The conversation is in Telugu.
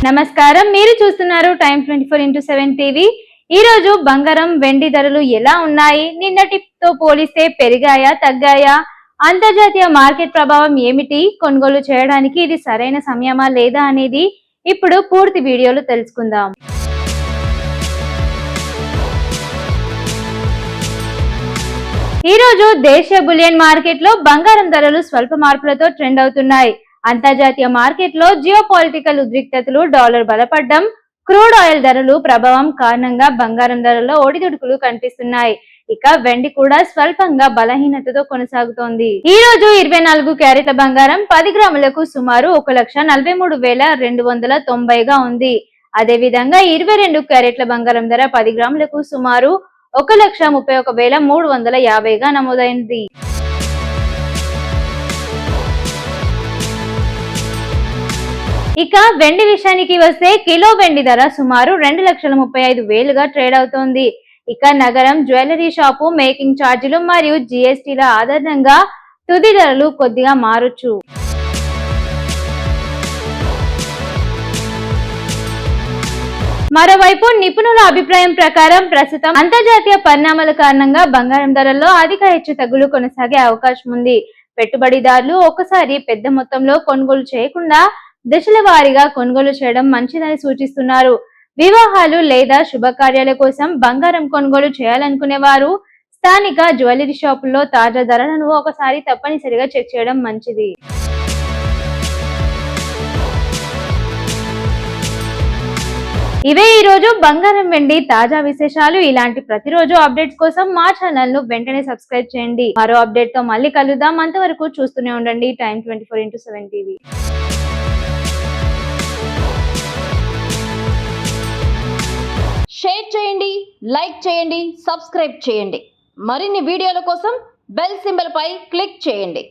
నమస్కారం, మీరు చూస్తున్నారు టైమ్ 24x7 టీవీ. ఈ రోజు బంగారం వెండి ధరలు ఎలా ఉన్నాయి, నిన్నటితో పోలిస్తే పెరిగాయా తగ్గాయా, అంతర్జాతీయ మార్కెట్ ప్రభావం ఏమిటి, కొనుగోలు చేయడానికి ఇది సరైన సమయమా లేదా అనేది ఇప్పుడు పూర్తి వీడియోలో తెలుసుకుందాం. ఈ రోజు దేశీయ బులియన్ మార్కెట్ లో బంగారం ధరలు స్వల్ప మార్పులతో ట్రెండ్ అవుతున్నాయి. అంతర్జాతీయ మార్కెట్ లో జియోపాలిటికల్ ఉద్రిక్తతలు, డాలర్ బలపడ్డం, క్రూడ్ ఆయిల్ ధరలు ప్రభావం కారణంగా బంగారం ధరల్లో ఒడిదుడుకులు కనిపిస్తున్నాయి. ఇక వెండి కూడా స్వల్పంగా బలహీనతతో కొనసాగుతోంది. ఈ రోజు 24 క్యారెట్ల బంగారం 10 గ్రాములకు సుమారు 1,43,290గా ఉంది. అదే విధంగా 22 క్యారెట్ల బంగారం ధర 10 గ్రాములకు సుమారు 1,31,350గా నమోదైంది. ఇక వెండి విషయానికి వస్తే కిలో వెండి ధర సుమారు 2,35,000గా ట్రేడ్ అవుతోంది. ఇక నగరం, జ్యువెలరీ షాపు, మేకింగ్ ఛార్జీలు మరియు జిఎస్టీల ఆధారంగా తుది ధరలు కొద్దిగా మారొచ్చు. మరోవైపు నిపుణుల అభిప్రాయం ప్రకారం ప్రస్తుతం అంతర్జాతీయ పరిణామాల కారణంగా బంగారం ధరల్లో అధిక హెచ్చు తగ్గులు కొనసాగే అవకాశం ఉంది. పెట్టుబడిదారులు ఒకసారి పెద్ద మొత్తంలో కొనుగోలు చేయకుండా దశల వారీగా కొనుగోలు చేయడం మంచిదని సూచిస్తున్నారు. వివాహాలు లేదా శుభకార్యాల కోసం బంగారం కొనుగోలు చేయాలనుకునే వారు స్థానిక జ్యువెలరీ షాపుల్లో తాజా ధరలను ఒకసారి తప్పనిసరిగా చెక్ చేయడం మంచిది. ఇవే ఈ రోజు బంగారం వెండి తాజా విశేషాలు. ఇలాంటి ప్రతిరోజు అప్డేట్స్ కోసం మా ఛానల్ ను వెంటనే సబ్స్క్రైబ్ చేయండి. మరో అప్డేట్ తో మళ్ళీ కలుద్దాం. అంతవరకు చూస్తూనే ఉండండి టైమ్ 24x7 టీవీ. షేర్ చేయండి, లైక్ చేయండి, సబ్స్క్రైబ్ చేయండి. మరిన్ని వీడియోల కోసం బెల్ సింబల్ పై క్లిక్ చేయండి.